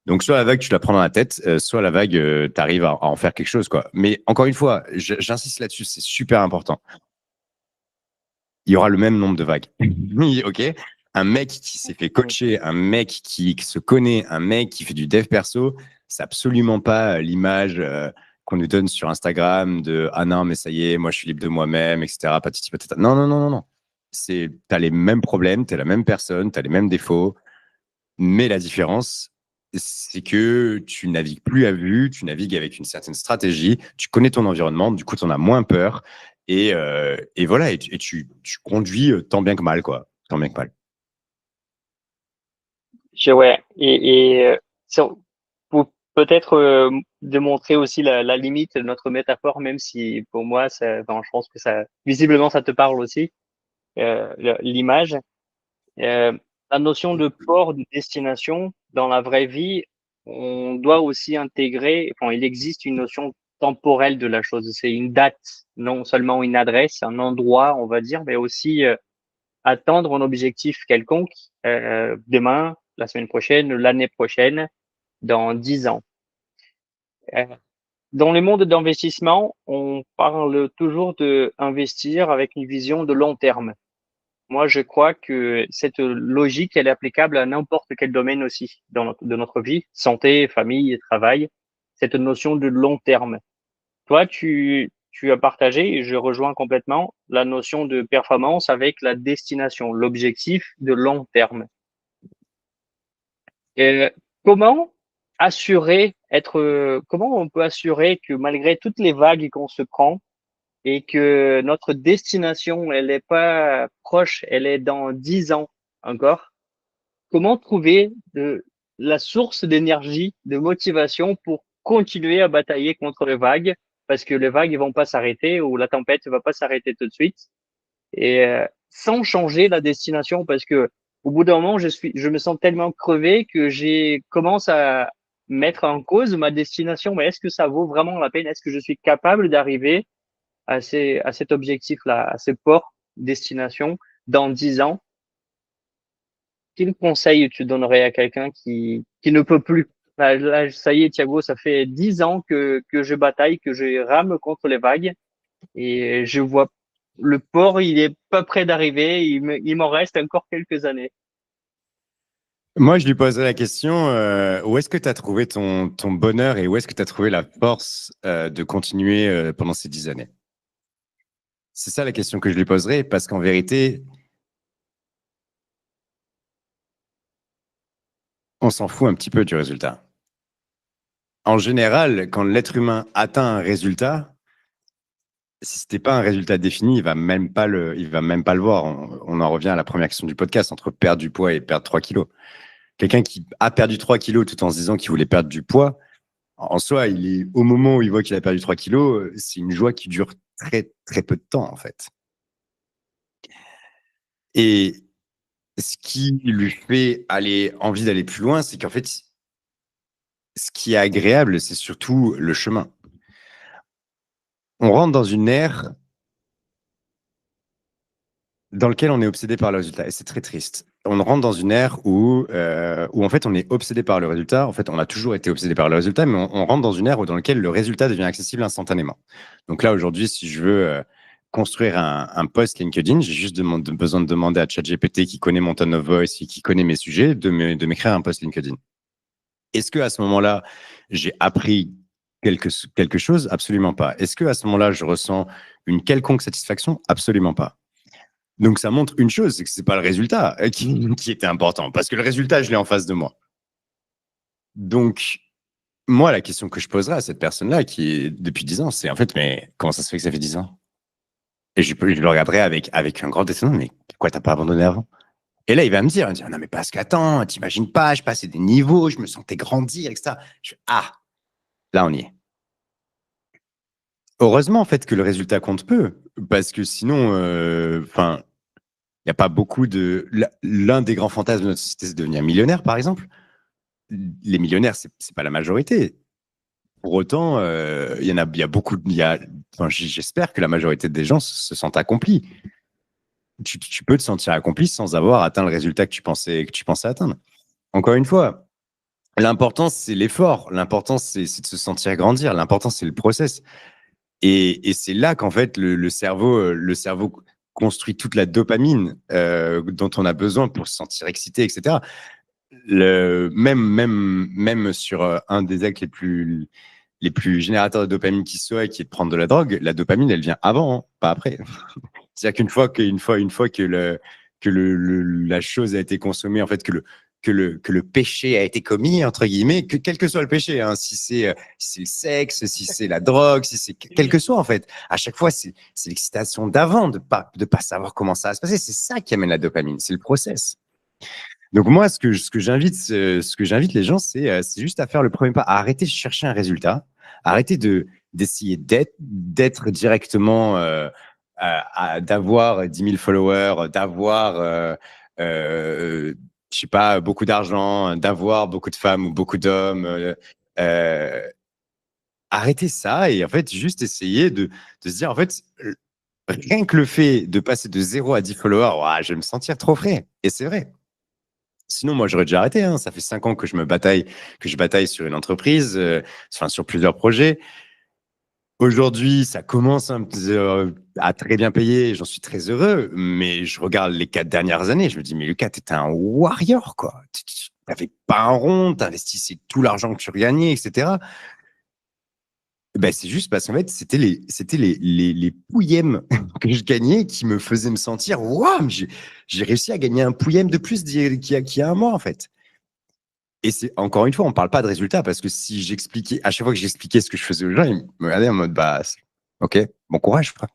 Donc, soit la vague, tu la prends dans la tête, soit la vague, tu arrives à en faire quelque chose, quoi. Mais encore une fois, j'insiste là-dessus, c'est super important. Il y aura le même nombre de vagues. OK? Un mec qui s'est fait coacher, un mec qui se connaît, un mec qui fait du dev perso, c'est absolument pas l'image qu'on nous donne sur Instagram de ah non, mais ça y est, moi je suis libre de moi-même, etc. Patati patata. Non, non, non, non, non. T'as les mêmes problèmes, t'es la même personne, t'as les mêmes défauts, mais la différence, c'est que tu navigues plus à vue, tu navigues avec une certaine stratégie, tu connais ton environnement, du coup, tu en as moins peur. Et voilà, tu conduis tant bien que mal, quoi. Tant bien que mal.
Ouais. Pour peut-être démontrer aussi la limite de notre métaphore, même si pour moi, bon, je pense que visiblement, ça te parle aussi, l'image. Euh, la notion de port, de destination, dans la vraie vie, on doit aussi intégrer, enfin, il existe une notion temporelle de la chose. C'est une date, non seulement une adresse, un endroit, on va dire, mais aussi atteindre un objectif quelconque demain, la semaine prochaine, l'année prochaine, dans 10 ans. Euh, dans le monde d'investissement, on parle toujours de investir avec une vision de long terme. Moi, je crois que cette logique, elle est applicable à n'importe quel domaine aussi de notre vie, santé, famille, travail, cette notion de long terme. Toi, tu as partagé, et je rejoins complètement la notion de performance avec la destination, l'objectif de long terme. Et comment comment on peut assurer que malgré toutes les vagues qu'on se prend et que notre destination, elle est pas proche, elle est dans 10 ans encore, comment trouver la source d'énergie, de motivation pour continuer à batailler contre les vagues, parce que les vagues ne vont pas s'arrêter ou la tempête ne va pas s'arrêter tout de suite, et sans changer la destination, parce que au bout d'un moment, je me sens tellement crevé que j'ai commence à mettre en cause ma destination. Mais est-ce que ça vaut vraiment la peine? Est-ce que je suis capable d'arriver à cet objectif-là, à ce port destination dans 10 ans? Quel conseil tu donnerais à quelqu'un qui ne peut plus? Là, ça y est, Thiago, ça fait 10 ans que je bataille, que je rame contre les vagues et je vois le port, il est pas près d'arriver, il m'en reste encore quelques années.
Moi, je lui poserais la question, où est-ce que tu as trouvé ton bonheur et où est-ce que tu as trouvé la force de continuer pendant ces 10 années? C'est ça la question que je lui poserais, parce qu'en vérité, on s'en fout un petit peu du résultat. En général, quand l'être humain atteint un résultat, si ce n'était pas un résultat défini, il va même pas le voir. On en revient à la première question du podcast, entre perdre du poids et perdre 3 kilos. Quelqu'un qui a perdu 3 kilos tout en se disant qu'il voulait perdre du poids, en soi, au moment où il voit qu'il a perdu 3 kilos, c'est une joie qui dure très, très peu de temps, en fait. Et ce qui lui fait envie d'aller plus loin, c'est qu'en fait, ce qui est agréable, c'est surtout le chemin. On rentre dans une ère dans laquelle on est obsédé par le résultat, et c'est très triste. On rentre dans une ère où en fait, on est obsédé par le résultat. En fait, on a toujours été obsédé par le résultat, mais on rentre dans une ère dans laquelle le résultat devient accessible instantanément. Donc là, aujourd'hui, si je veux construire un post LinkedIn, j'ai juste besoin de demander à ChatGPT, qui connaît mon tone of voice et qui connaît mes sujets, de m'écrire un post LinkedIn. Est-ce qu'à ce moment-là, j'ai appris quelque chose? Absolument pas. Est-ce qu'à ce moment-là, je ressens une quelconque satisfaction? Absolument pas. Donc, ça montre une chose, c'est que ce n'est pas le résultat qui était important, parce que le résultat, je l'ai en face de moi. Donc, moi, la question que je poserais à cette personne-là, qui est depuis 10 ans, c'est en fait, mais comment ça se fait que ça fait 10 ans? Et je le regarderai avec un grand étonnement, mais pourquoi t'as pas abandonné avant? Et là, il va me dire, non, mais parce qu'attends, t'imagines pas, je passais des niveaux, je me sentais grandir, etc. Là, on y est. Heureusement, en fait, que le résultat compte peu, parce que sinon, il n'y a pas beaucoup de. L'un des grands fantasmes de notre société, c'est de devenir millionnaire, par exemple. Les millionnaires, c'est pas la majorité. Pour autant, il y a beaucoup. J'espère que la majorité des gens se sentent accomplis. Tu peux te sentir accompli sans avoir atteint le résultat que tu pensais atteindre. Encore une fois, l'important, c'est l'effort. L'important, c'est de se sentir grandir. L'important, c'est le process. Et c'est là qu'en fait, le cerveau construit toute la dopamine dont on a besoin pour se sentir excité, etc. Même sur un des actes les plus générateurs de dopamine qui soit, qui est de prendre de la drogue, la dopamine, elle vient avant, hein, pas après. C'est-à-dire une fois que la chose a été consommée, en fait, que le péché a été commis, entre guillemets, quel que soit le péché, hein, si c'est le sexe, si c'est la drogue, si c'est quel que soit, en fait, à chaque fois, c'est l'excitation d'avant, de pas savoir comment ça va se passer. C'est ça qui amène la dopamine, c'est le process. Donc moi, ce que j'invite les gens, c'est juste à faire le premier pas, à arrêter de chercher un résultat, arrêter d'essayer d'être directement, d'avoir 10 000 followers, d'avoir, je sais pas, beaucoup d'argent, d'avoir beaucoup de femmes ou beaucoup d'hommes. Arrêter ça et en fait juste essayer de se dire en fait rien que le fait de passer de 0 à 10 followers, ouah, je vais me sentir trop frais. Et c'est vrai. Sinon, moi, j'aurais déjà arrêté, hein. Ça fait 5 ans que je bataille sur une entreprise, sur plusieurs projets. Aujourd'hui, ça commence à très bien payer. J'en suis très heureux. Mais je regarde les 4 dernières années. Je me dis, mais Lucas, t'étais un warrior, quoi. Tu n'avais pas un rond, tu investissais tout l'argent que tu regagnais, etc. Ben, c'est juste parce qu'en fait, c'était les pouillèmes que je gagnais qui me faisaient me sentir, waouh, mais j'ai réussi à gagner un pouillème de plus qu'il y a un mois, en fait. Et c'est encore une fois, on parle pas de résultats parce que si j'expliquais, à chaque fois que j'expliquais ce que je faisais aux gens, ils me regardaient en mode, bah, ok, bon courage, frère.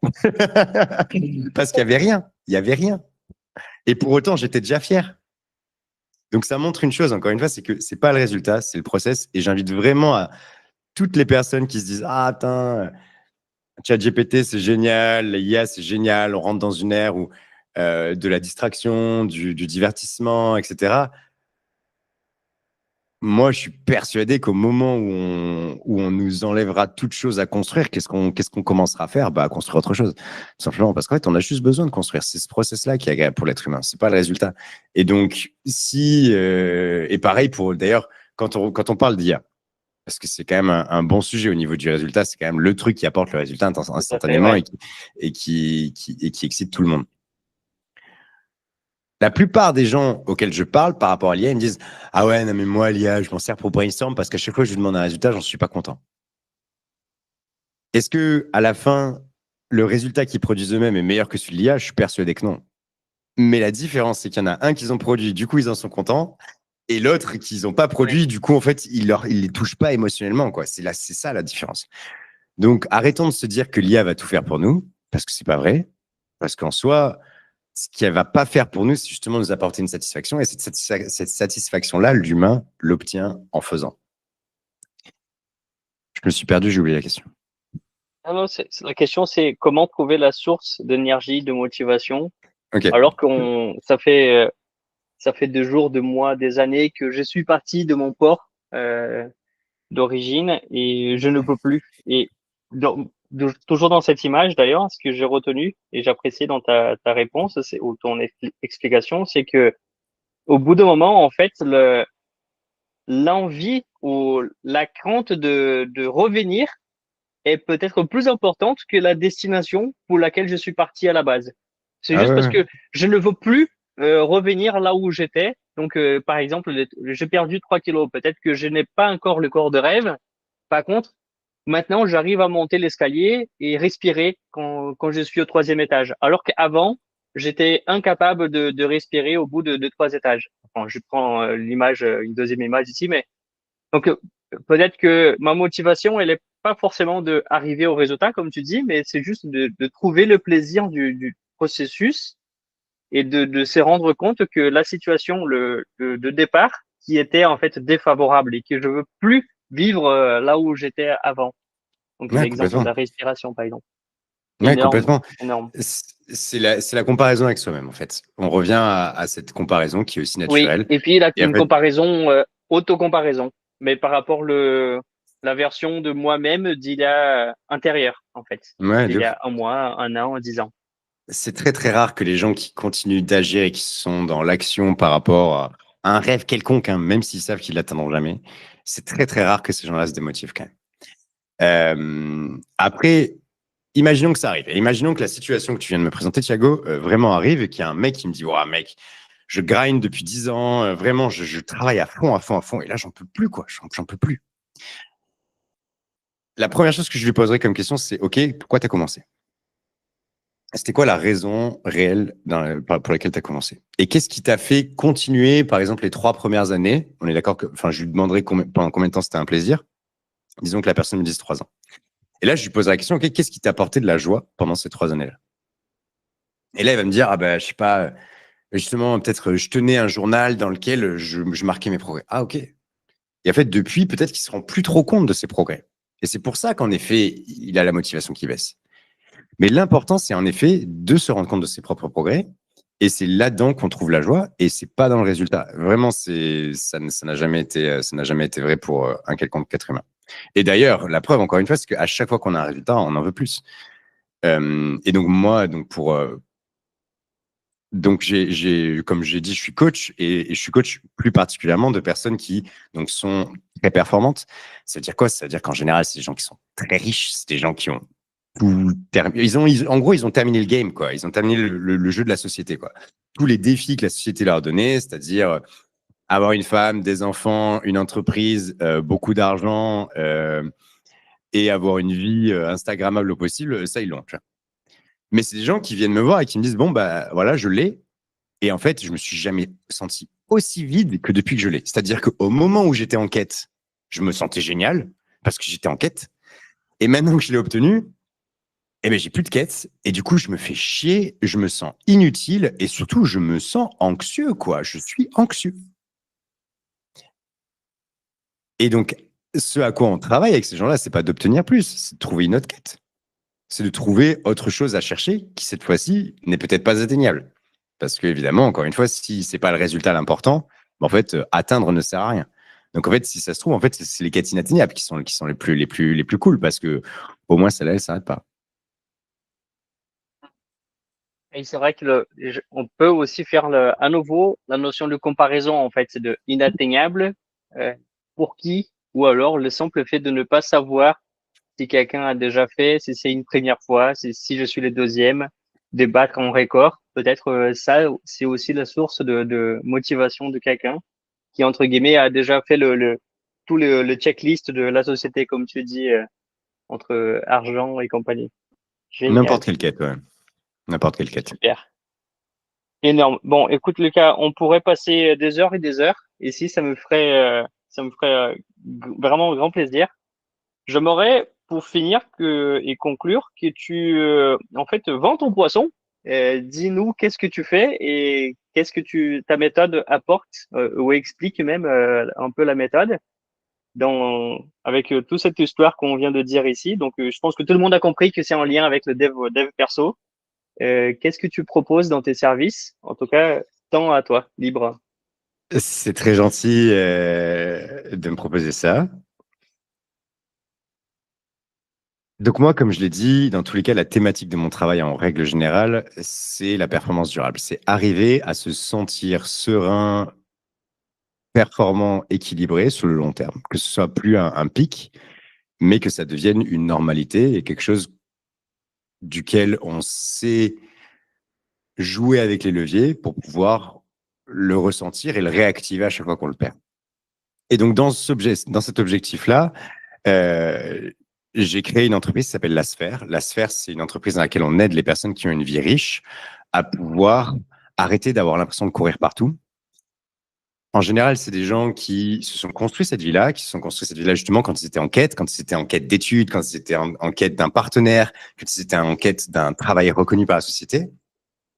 Parce qu'il y avait rien. Il y avait rien. Et pour autant, j'étais déjà fier. Donc, ça montre une chose, encore une fois, c'est que c'est pas le résultat, c'est le process. Et j'invite vraiment à toutes les personnes qui se disent, ah, attends, ChatGPT, c'est génial, l'IA, c'est génial, on rentre dans une ère où de la distraction, du divertissement, etc. Moi, je suis persuadé qu'au moment où on nous enlèvera toute chose à construire, qu'est-ce qu'on commencera à faire? Bah, à construire autre chose. Tout simplement parce qu'en fait, on a juste besoin de construire. C'est ce process-là qui est agréable pour l'être humain. C'est pas le résultat. Et donc, et pareil pour, d'ailleurs, quand on parle d'IA, parce que c'est quand même un bon sujet au niveau du résultat, c'est quand même le truc qui apporte le résultat
Tout à fait,
instantanément
ouais.
et qui excite tout le monde. La plupart des gens auxquels je parle par rapport à l'IA, ils me disent ah ouais, non, mais moi, l'IA, je m'en sers pour brainstorm parce qu'à chaque fois que je lui demande un résultat, j'en suis pas content. Est-ce que à la fin, le résultat qu'ils produisent eux-mêmes est meilleur que celui de l'IA? Je suis persuadé que non. Mais la différence, c'est qu'il y en a un qu'ils ont produit, du coup, ils en sont contents, et l'autre qu'ils n'ont pas
Ouais.
produit, du coup, en fait, ils les touchent pas émotionnellement, quoi. C'est ça la différence. Donc, arrêtons de se dire que l'IA va tout faire pour nous, parce que c'est pas vrai. Parce qu'en soi, ce qu'elle va pas faire pour nous, c'est justement nous apporter une satisfaction. Et cette satisfaction-là, l'humain l'obtient en faisant. Je me suis perdu, j'ai oublié la question.
Ah non, la question, c'est comment trouver la source d'énergie, de motivation,
Ok.
alors ça fait des jours, des mois, des années que je suis parti de mon port d'origine et je ne peux plus. Et toujours dans cette image, d'ailleurs, ce que j'ai retenu et j'apprécie dans ta réponse, ou ton explication, c'est que au bout d'un moment, en fait, l'envie ou la crainte de revenir est peut-être plus importante que la destination pour laquelle je suis parti à la base. C'est
Ah
juste parce
ouais,
que je ne veux plus revenir là où j'étais. Donc, par exemple, j'ai perdu 3 kilos. Peut-être que je n'ai pas encore le corps de rêve. Par contre, maintenant, j'arrive à monter l'escalier et respirer quand je suis au troisième étage. Alors qu'avant, j'étais incapable de respirer au bout de 3 étages. Enfin, je prends l'image, une deuxième image ici, mais donc, peut-être que ma motivation, elle est pas forcément de arriver au résultat, comme tu dis, mais c'est juste de trouver le plaisir du processus et de se rendre compte que la situation de départ, qui était en fait défavorable et que je veux plus vivre là où j'étais avant. Donc,
ouais,
l'exemple de
complètement.
la respiration, par exemple.
Ouais,
Énorme,
complètement.
énorme.
C'est la comparaison avec soi-même, en fait. On revient à cette comparaison qui est aussi
Oui,
naturelle.
et puis là,
Et en
une
fait,
comparaison, auto-comparaison, mais par rapport la version de moi-même d'il y a intérieur, en fait,
ouais,
d'il
de
y
ouf.
a un mois, un an, 10 ans.
C'est très, très rare que les gens qui continuent d'agir et qui sont dans l'action par rapport à un rêve quelconque, hein, même s'ils savent qu'ils l'atteindront jamais, c'est très, très rare que ces gens-là se démotivent quand même. Après, imaginons que ça arrive. Et imaginons que la situation que tu viens de me présenter, Thiago, vraiment arrive et qu'il y a un mec qui me dit, ouais, mec, je grind depuis 10 ans, vraiment, je travaille à fond, à fond, à fond, et là, j'en peux plus, quoi, j'en peux plus. La première chose que je lui poserai comme question, c'est, OK, pourquoi tu as commencé? C'était quoi la raison réelle pour laquelle tu as commencé? Et qu'est-ce qui t'a fait continuer, par exemple, les 3 premières années? On est d'accord que, enfin, je lui demanderai pendant combien de temps c'était un plaisir. Disons que la personne me dise 3 ans. Et là, je lui poserai la question, OK, qu'est-ce qui t'a apporté de la joie pendant ces 3 années-là? Et là, il va me dire, ah ben, je sais pas, justement, peut-être, je tenais un journal dans lequel je marquais mes progrès. Ah, OK. Et en fait, depuis, peut-être qu'il se rend plus trop compte de ses progrès. Et c'est pour ça qu'en effet, il a la motivation qui baisse. Mais l'important, c'est en effet de se rendre compte de ses propres progrès. Et c'est là-dedans qu'on trouve la joie. Et c'est pas dans le résultat. Vraiment, ça n'a jamais été, ça n'a jamais été vrai pour un quelconque être humain. Et d'ailleurs, la preuve, encore une fois, c'est qu'à chaque fois qu'on a un résultat, on en veut plus. Et donc moi, donc comme j'ai dit, je suis coach et je suis coach plus particulièrement de personnes qui donc sont très performantes. Ça veut dire quoi? Ça veut dire qu'en général, c'est des gens qui sont très riches, c'est des gens qui ont en gros, ils ont terminé le game, quoi. Ils ont terminé le jeu de la société, quoi. Tous les défis que la société leur a donnés, c'est-à-dire avoir une femme, des enfants, une entreprise, beaucoup d'argent, et avoir une vie Instagrammable au possible, ça, ils l'ont. Mais c'est des gens qui viennent me voir et qui me disent, bon, bah voilà, je l'ai. Et en fait, je me suis jamais senti aussi vide que depuis que je l'ai. C'est-à-dire qu'au moment où j'étais en quête, je me sentais génial parce que j'étais en quête. Et maintenant que je l'ai obtenu, eh ben, j'ai plus de quête. Et du coup, je me fais chier, je me sens inutile et surtout, je me sens anxieux, quoi. Je suis anxieux. Et donc, ce à quoi on travaille avec ces gens-là, c'est pas d'obtenir plus, c'est de trouver une autre quête. C'est de trouver autre chose à chercher qui, cette fois-ci, n'est peut-être pas atteignable. Parce que, évidemment, encore une fois, si c'est pas le résultat l'important, en fait, atteindre ne sert à rien. Donc, en fait, si ça se trouve, en fait, c'est les quêtes inatteignables qui sont les plus cool parce que, au moins, celle-là, elle s'arrête pas.
Et c'est vrai que on peut aussi faire à nouveau la notion de comparaison, en fait, c'est de inatteignable, euh, pour qui, ou alors le simple fait de ne pas savoir si quelqu'un a déjà fait, si c'est une première fois, si je suis le deuxième, de battre en record. Peut-être ça, c'est aussi la source de motivation de quelqu'un qui, entre guillemets, a déjà fait tout le checklist de la société, comme tu dis, entre argent et compagnie. Génial,
N'importe quelle quête, ouais. N'importe quelle quête.
super. Énorme. Bon, écoute, Lucas, on pourrait passer des heures et des heures. Ici, ça me ferait vraiment grand plaisir. J'aimerais, pour finir et conclure, que tu, en fait, vends ton poisson. Dis-nous qu'est-ce que tu fais et qu'est-ce que ta méthode apporte, ou explique même un peu la méthode avec toute cette histoire qu'on vient de dire ici. Donc, je pense que tout le monde a compris que c'est en lien avec le dev perso. Qu'est-ce que tu proposes dans tes services? En tout cas, tant à toi, libre.
C'est très gentil de me proposer ça. Donc moi, comme je l'ai dit, dans tous les cas, la thématique de mon travail en règle générale, c'est la performance durable. C'est arriver à se sentir serein, performant, équilibré sur le long terme. Que ce soit plus un pic, mais que ça devienne une normalité et quelque chose duquel on sait jouer avec les leviers pour pouvoir le ressentir et le réactiver à chaque fois qu'on le perd. Et donc, dans cet objectif-là, euh, j'ai créé une entreprise qui s'appelle La Sphère. La Sphère, c'est une entreprise dans laquelle on aide les personnes qui ont une vie riche à pouvoir arrêter d'avoir l'impression de courir partout. En général, c'est des gens qui se sont construits cette vie-là, qui se sont construits cette vie-là justement quand ils étaient en quête, quand ils étaient en quête d'études, quand ils étaient en quête d'un partenaire, quand ils étaient en quête d'un travail reconnu par la société.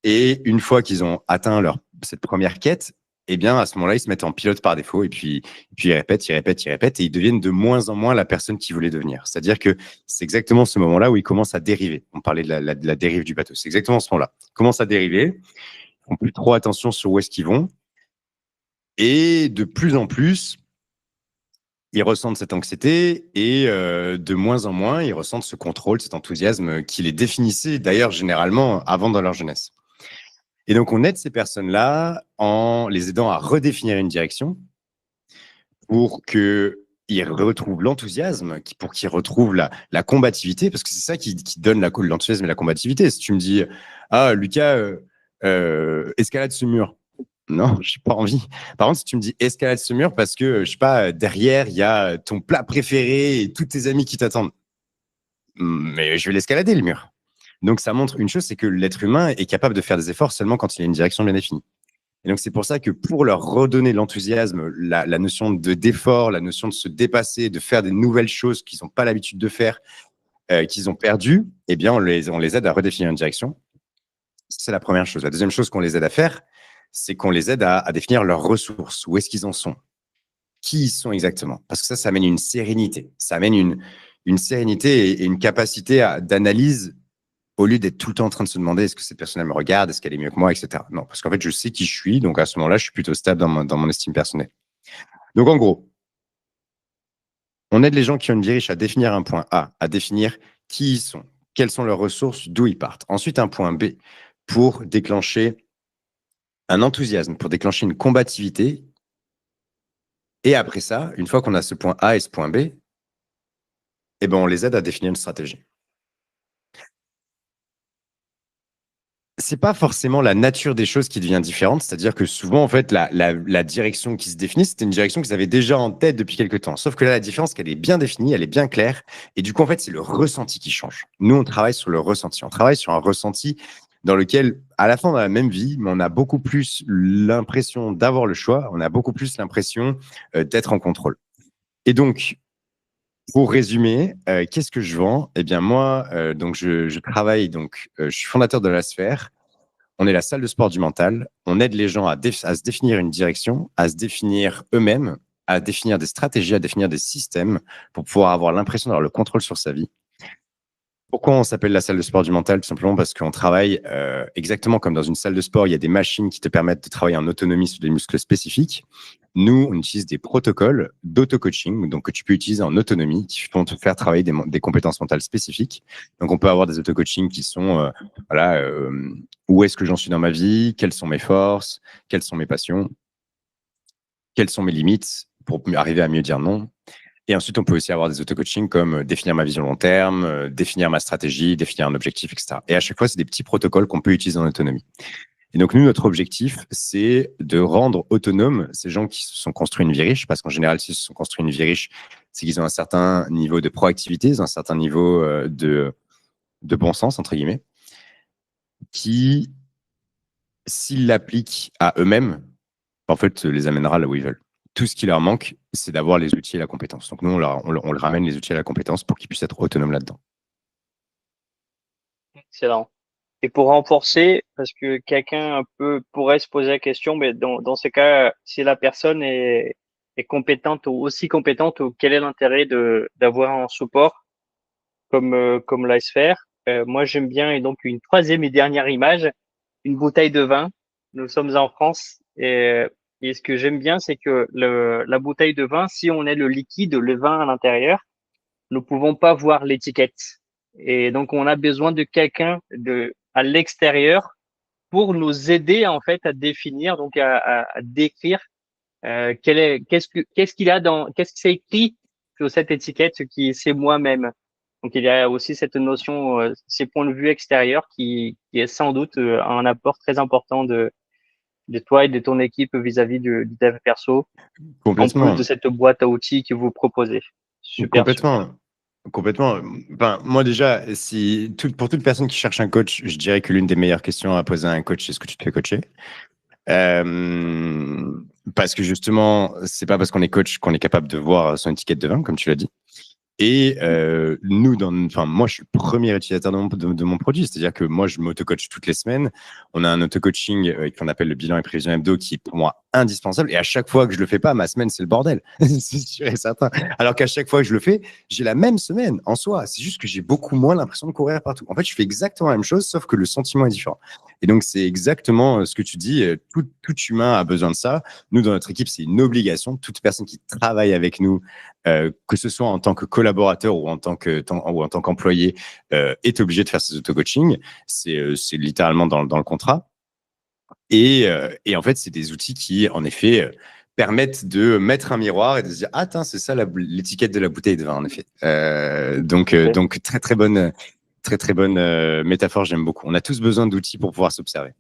Et une fois qu'ils ont atteint cette première quête, eh bien, à ce moment-là, ils se mettent en pilote par défaut et puis ils répètent, ils répètent, ils répètent et ils deviennent de moins en moins la personne qu'ils voulaient devenir. C'est-à-dire que c'est exactement ce moment-là où ils commencent à dériver. On parlait de la dérive du bateau. C'est exactement ce moment-là. Ils commencent à dériver, ils font plus trop attention sur où est-ce qu'ils vont et de plus en plus, ils ressentent cette anxiété et de moins en moins, ils ressentent ce contrôle, cet enthousiasme qui les définissait d'ailleurs généralement avant dans leur jeunesse. Et donc, on aide ces personnes-là en les aidant à redéfinir une direction pour qu'ils retrouvent l'enthousiasme, pour qu'ils retrouvent la combativité, parce que c'est ça qui donne l'enthousiasme et la combativité. Si tu me dis, ah, Lucas, escalade ce mur. Non, j'ai pas envie. Par contre, si tu me dis escalade ce mur parce que, je sais pas, derrière, il y a ton plat préféré et tous tes amis qui t'attendent, mais je vais l'escalader, le mur. Donc, ça montre une chose, c'est que l'être humain est capable de faire des efforts seulement quand il a une direction bien définie. Et donc, c'est pour ça que pour leur redonner l'enthousiasme, la notion d'effort, la notion de se dépasser, de faire des nouvelles choses qu'ils n'ont pas l'habitude de faire, qu'ils ont perdu, eh bien, on les aide à redéfinir une direction. C'est la première chose. La deuxième chose qu'on les aide à faire, c'est qu'on les aide à définir leurs ressources. Où est-ce qu'ils en sont? Qui ils sont exactement? Parce que ça amène une sérénité. Ça amène une sérénité et une capacité d'analyse au lieu d'être tout le temps en train de se demander est-ce que cette personne me regarde, est-ce qu'elle est mieux que moi, etc. Non, parce qu'en fait, je sais qui je suis, donc à ce moment-là, je suis plutôt stable dans mon estime personnelle. Donc en gros, on aide les gens qui ont une vie riche à définir un point A, à définir qui ils sont, quelles sont leurs ressources, d'où ils partent. Ensuite, un point B pour déclencher un enthousiasme, pour déclencher une combativité. Et après ça, une fois qu'on a ce point A et ce point B, eh ben, on les aide à définir une stratégie. c'est pas forcément la nature des choses qui devient différente. C'est-à-dire que souvent, en fait, la direction qui se définit, c'était une direction qu'ils avaient déjà en tête depuis quelques temps. Sauf que là, la différence, c'est qu'elle est bien définie, elle est bien claire. Et du coup, en fait, c'est le ressenti qui change. Nous, on travaille sur le ressenti. On travaille sur un ressenti dans lequel, à la fin de la même vie, mais on a beaucoup plus l'impression d'avoir le choix. On a beaucoup plus l'impression d'être en contrôle. Et donc, pour résumer, qu'est-ce que je vends? Eh bien, moi, donc je travaille, donc je suis fondateur de la Sphère. On est la salle de sport du mental. On aide les gens à se définir une direction, à se définir eux-mêmes, à définir des stratégies, à définir des systèmes pour pouvoir avoir l'impression d'avoir le contrôle sur sa vie. Pourquoi on s'appelle la salle de sport du mental? Tout simplement parce qu'on travaille exactement comme dans une salle de sport. Il y a des machines qui te permettent de travailler en autonomie sur des muscles spécifiques. Nous, on utilise des protocoles d'auto-coaching, donc que tu peux utiliser en autonomie, qui vont te faire travailler des compétences mentales spécifiques. Donc, on peut avoir des auto-coaching qui sont, voilà, où est-ce que j'en suis dans ma vie, quelles sont mes forces, quelles sont mes passions, quelles sont mes limites pour arriver à mieux dire non. Et ensuite, on peut aussi avoir des auto-coaching comme définir ma vision long terme, définir ma stratégie, définir un objectif, etc. Et à chaque fois, c'est des petits protocoles qu'on peut utiliser en autonomie. Et donc, nous, notre objectif, c'est de rendre autonomes ces gens qui se sont construits une vie riche, parce qu'en général, s'ils se sont construits une vie riche, c'est qu'ils ont un certain niveau de proactivité, ils ont un certain niveau de bon sens, entre guillemets, qui, s'ils l'appliquent à eux-mêmes, en fait, les amènera là où ils veulent. Tout ce qui leur manque, c'est d'avoir les outils et la compétence. Donc, nous, on leur ramène les outils et la compétence pour qu'ils puissent être autonomes là-dedans.
Excellent. Et pour renforcer, parce que quelqu'un un peu pourrait se poser la question, mais dans ces cas, si la personne est compétente ou aussi compétente, ou quel est l'intérêt d'avoir un support comme la sphère? Moi, j'aime bien, et donc une troisième et dernière image, une bouteille de vin. Nous sommes en France et ce que j'aime bien, c'est que la bouteille de vin, si on est le liquide, le vin à l'intérieur, nous pouvons pas voir l'étiquette. Et donc, on a besoin de quelqu'un à l'extérieur pour nous aider, en fait, à définir, donc à décrire, qu'est-ce qu'il a qu'est-ce qui c'est écrit sur cette étiquette, ce qui c'est moi-même. Donc, il y a aussi cette notion, ces points de vue extérieurs qui est sans doute un apport très important de toi et de ton équipe vis-à-vis du dev perso, en plus de
Complètement.
cette boîte à outils que vous proposez. Super, super.
Complètement. Complètement. Ben, moi, déjà, pour toute personne qui cherche un coach, je dirais que l'une des meilleures questions à poser à un coach, c'est ce que tu te fais coacher. Euh, Parce que justement, c'est pas parce qu'on est coach qu'on est capable de voir son étiquette de vin, comme tu l'as dit. Et nous, enfin, moi, je suis le premier utilisateur de mon produit. C'est-à-dire que moi, je m'auto-coach toutes les semaines. On a un auto-coaching qu'on appelle le bilan et prévision hebdo qui est pour moi indispensable. Et à chaque fois que je le fais pas, ma semaine, c'est le bordel. C'est sûr et certain. Alors qu'à chaque fois que je le fais, j'ai la même semaine en soi. C'est juste que j'ai beaucoup moins l'impression de courir partout. En fait, je fais exactement la même chose, sauf que le sentiment est différent. Et donc, c'est exactement ce que tu dis. Tout humain a besoin de ça. Nous, dans notre équipe, c'est une obligation. Toute personne qui travaille avec nous, que ce soit en tant que collaborateur ou en tant qu'employé, est obligé de faire ses auto-coaching. C'est littéralement dans le contrat. Et en fait, c'est des outils qui, en effet, permettent de mettre un miroir et de se dire, ah, tiens, c'est ça l'étiquette de la bouteille de vin, en effet. Donc très, très bonne métaphore, j'aime beaucoup. On a tous besoin d'outils pour pouvoir s'observer.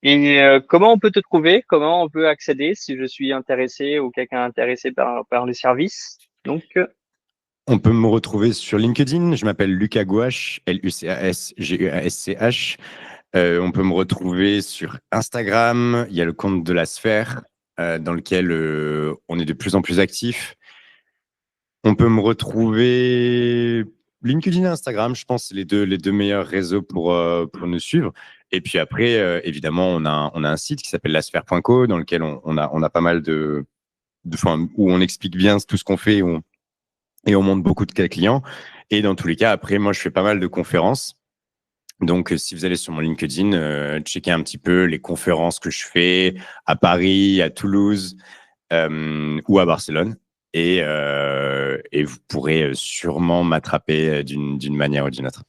Et comment on peut te trouver? Comment on peut accéder si je suis intéressé ou quelqu'un intéressé par les services? Donc,
On peut me retrouver sur LinkedIn. Je m'appelle Lucas Gouache, Lucasguasch. On peut me retrouver sur Instagram. Il y a le compte de la Sphère, dans lequel on est de plus en plus actif. On peut me retrouver LinkedIn et Instagram, je pense, c'est les deux meilleurs réseaux pour nous suivre. Et puis après, évidemment, on a un site qui s'appelle lasphère.co, dans lequel on a pas mal enfin, où on explique bien tout ce qu'on fait et on montre beaucoup de cas clients. Et dans tous les cas, après, moi, je fais pas mal de conférences. Donc, si vous allez sur mon LinkedIn, checkez un petit peu les conférences que je fais à Paris, à Toulouse ou à Barcelone. Et vous pourrez sûrement m'attraper d'une manière ou d'une autre.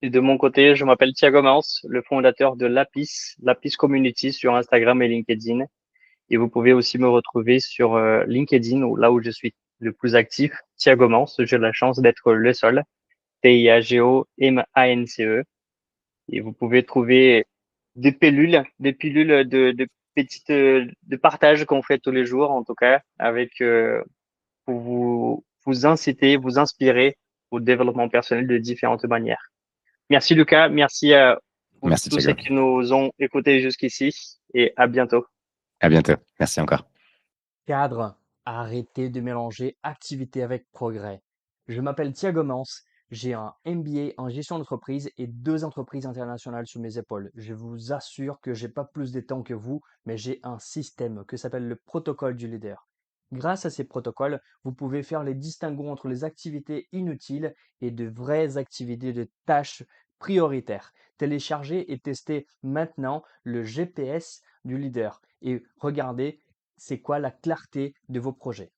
et de mon côté, je m'appelle Thiago Mans, le fondateur de Lapis Community sur Instagram et LinkedIn. Et vous pouvez aussi me retrouver sur LinkedIn, là où je suis le plus actif, Thiago Mans. J'ai la chance d'être le seul. TIAGO-MANCE. Et vous pouvez trouver des pilules de petites, de partage qu'on fait tous les jours, en tout cas, avec, pour vous inciter, vous inspirer au développement personnel de différentes manières. Merci Lucas, merci à pour
Merci,
tous ceux
Thiago.
qui nous ont écoutés jusqu'ici et à bientôt.
À bientôt. Merci encore.
Cadre, arrêtez de mélanger activité avec progrès. Je m'appelle Thiago Mans, j'ai un MBA en gestion d'entreprise et 2 entreprises internationales sur mes épaules. Je vous assure que j'ai pas plus de temps que vous, mais j'ai un système que s'appelle le protocole du leader. Grâce à ces protocoles, vous pouvez faire les distinguos entre les activités inutiles et de vraies activités de tâches prioritaires. Téléchargez et testez maintenant le GPS du leader et regardez c'est quoi la clarté de vos projets.